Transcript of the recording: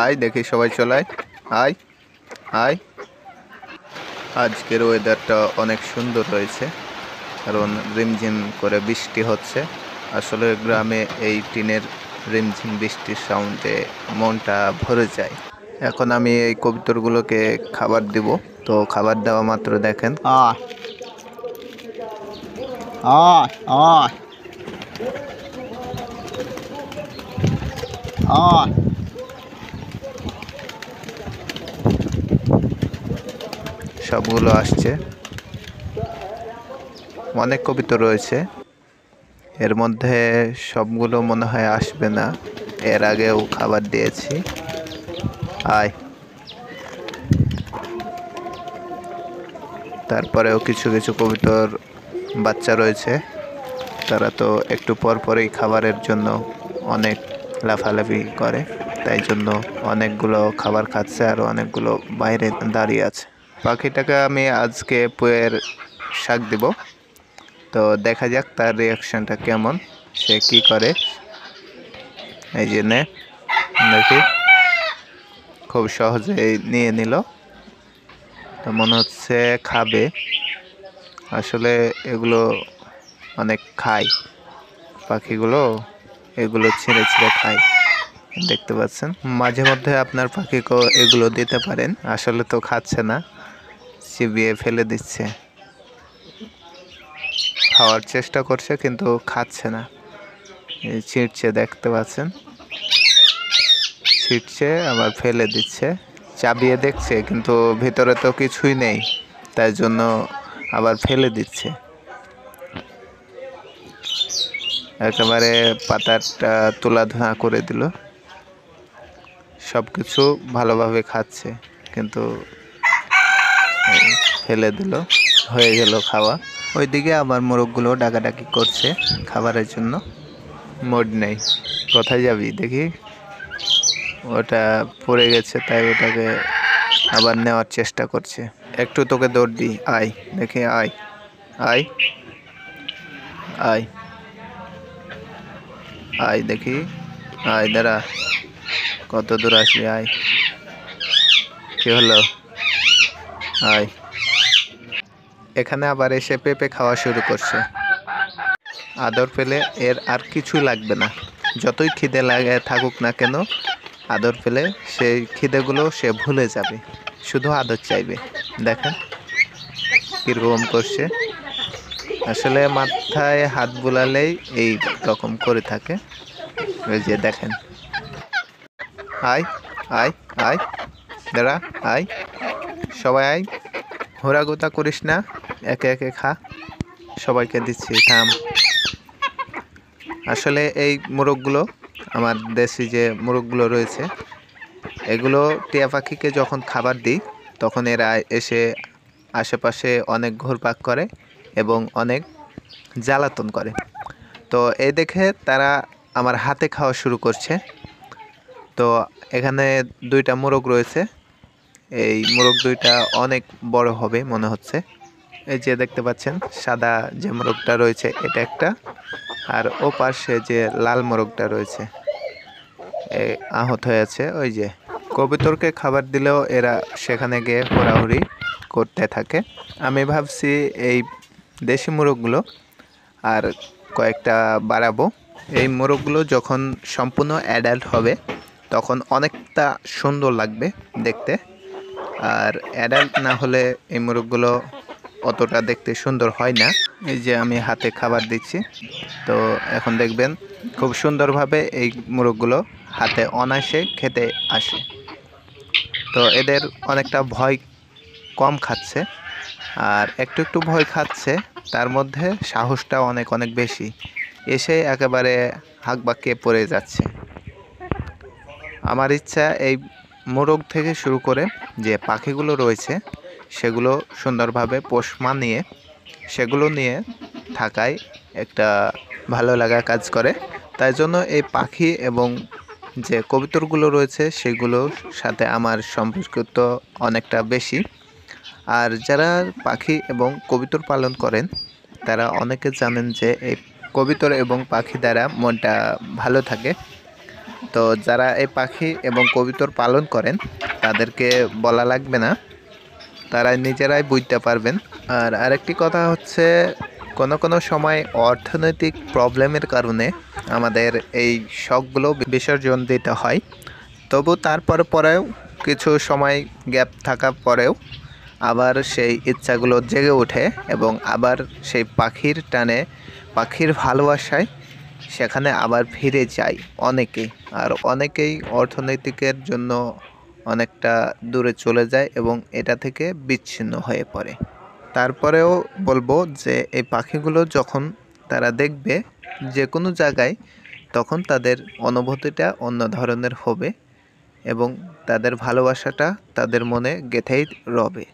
আয় দেখি সবাই চলায়। আয় আয়। আজকের ওয়েদারটা অনেক সুন্দর রয়েছে, কারণ রিমঝিম করে বৃষ্টি হচ্ছে। আসলে গ্রামে এই টিনের রিমঝিম বৃষ্টির সাউন্ডে মনটা ভরে যায়। এখন আমি এই কবুতরগুলোকে খাবার দিব। তো খাবার দেওয়া মাত্র দেখেন আয় আয় আয় আয় সবগুলো আসছে। অনেক কবুতর রয়েছে, এর মধ্যে সবগুলো মনে হয় আসবে না, এর আগেও খাবার দিয়েছি। আয়। তারপরেও কিছু কিছু কবুতর বাচ্চা রয়েছে, তারা তো একটু পর পরেই খাবারের জন্য অনেক লাফালাফি করে, তাই জন্য অনেকগুলো খাবার খাচ্ছে আর অনেকগুলো বাইরে দাঁড়িয়ে আছে। পাখিটাকে আমি আজকে পুয়ের শাক দিব, তো দেখা যাক তার রিয়াকশনটা কেমন, সে কি করে। এই যে নে, দেখি খুব সহজেই নিয়ে নিল, তো মনে হচ্ছে খাবে। আসলে এগুলো অনেক খায়, পাখিগুলো এগুলো ছিঁড়ে ছিঁড়ে খায়, দেখতে পাচ্ছেন। মাঝে মধ্যে আপনার পাখিকেও এগুলো দিতে পারেন। আসলে তো খাচ্ছে না, চিবিয়ে ফেলে দিচ্ছে। খাওয়ার চেষ্টা করছে কিন্তু খাচ্ছে না, ছিঁড়ছে, দেখতে পাচ্ছেন, ছিঁড়ছে আবার ফেলে দিচ্ছে। চাবিয়ে দেখছে কিন্তু ভিতরে তো কিছুই নেই, তাই জন্য আবার ফেলে দিচ্ছে। একেবারে পাতাটা তোলা ধোঁয়া করে দিল, সবকিছু ভালোভাবে খাচ্ছে কিন্তু ফেলে দিল, হয়ে গেল খাওয়া। ওইদিকে আবার মোরগগুলো ডাকাডাকি করছে খাবারের জন্য। মোড নেই, কোথায় যাবি দেখি। ওটা পড়ে গেছে, তাই ওটাকে আবার নেওয়ার চেষ্টা করছে। একটু তোকে দৌড় দিই, আয় দেখি, আয় আয় আয় আয় দেখি, আয় দাঁড়া, কত দূর আসবি, আয়। কি হলো, আয়। এখানে আবার এসে পেঁপে খাওয়া শুরু করছে। আদর পেলে এর আর কিছু লাগবে না, যতই খিদে লাগে থাকুক না কেন, আদর পেলে সেই খিদেগুলো সে ভুলে যাবে, শুধু আদর চাইবে। দেখেন কিরকম করছে, আসলে মাথায় হাত বুলালেই এই রকম করে থাকে। ওই যে দেখেন, আয় আয় আয় দাঁড়া, আয় সবাই আয়, ঘোরাঘুতা করিস না, একে একে খা, সবাইকে দিচ্ছি, থাম। আসলে এই মোরগগুলো, আমার দেশি যে মোরগগুলো রয়েছে, এগুলো টিয়া পাখিকে যখন খাবার দিই তখন এরা এসে আশেপাশে অনেক ঘুরপাক করে এবং অনেক জ্বালাতন করে। তো এই দেখে তারা আমার হাতে খাওয়া শুরু করছে। তো এখানে দুইটা মোরগ রয়েছে, এই মোরগ দুইটা অনেক বড় হবে মনে হচ্ছে। এই যে দেখতে পাচ্ছেন সাদা যে মোরগটা রয়েছে এটা একটা, আর ও পাশে যে লাল মোরগটা রয়েছে আহত হয়ে আছে। ওই যে কবুতরকে খাবার দিলেও এরা সেখানে গিয়ে হোরাহুরি করতে থাকে। আমি ভাবছি এই দেশি মোরগগুলো আর কয়েকটা বাড়াবো। এই মোরগগুলো যখন সম্পূর্ণ অ্যাডাল্ট হবে তখন অনেকটা সুন্দর লাগবে দেখতে, আর অ্যাডাল্ট না হলে এই মোরগগুলো অতটা দেখতে সুন্দর হয় না। এই যে আমি হাতে খাবার দিচ্ছি, তো এখন দেখবেন খুব সুন্দরভাবে এই মোরগগুলো হাতে অনায়াসে খেতে আসে। তো এদের অনেকটা ভয় কম খাচ্ছে, আর একটু একটু ভয় খাচ্ছে, তার মধ্যে সাহসটা অনেক অনেক বেশি, এসে একেবারে হাঁকবাঁকে পড়ে যাচ্ছে। আমার ইচ্ছা এই মোরগ থেকে শুরু করে যে পাখিগুলো রয়েছে সেগুলো সুন্দরভাবে পোষ মানিয়ে সেগুলো নিয়ে থাকায় একটা ভালো লাগা কাজ করে। তাই জন্য এই পাখি এবং যে কবুতরগুলো রয়েছে সেগুলোর সাথে আমার সম্পর্ক অনেকটা বেশি। আর যারা পাখি এবং কবুতর পালন করেন তারা অনেকে জানেন যে এই কবুতর এবং পাখি দ্বারা মনটা ভালো থাকে। তো যারা এই পাখি এবং কবুতর পালন করেন তাদেরকে বলা লাগবে না, তারা নিজেরাই বুঝতে পারবেন। আর আরেকটি কথা হচ্ছে, কোনো সময় অর্থনৈতিক প্রবলেমের কারণে আমাদের এই শখগুলো বিসর্জন দিতে হয়। তবু পরেও কিছু সময় গ্যাপ থাকার পরেও আবার সেই ইচ্ছাগুলো জেগে ওঠে এবং আবার সেই পাখির টানে, পাখির ভালোবাসায় সেখানে আবার ফিরে যায় অনেকেই। আর অনেকেই অর্থনৈতিকের জন্য অনেকটা দূরে চলে যায় এবং এটা থেকে বিচ্ছিন্ন হয়ে পড়ে। তারপরেও বলবো যে এই পাখিগুলো যখন তারা দেখবে যে কোনো জায়গায়, তখন তাদের অনুভূতিটা অন্য ধরনের হবে এবং তাদের ভালোবাসাটা তাদের মনে গেঁথেই রবে।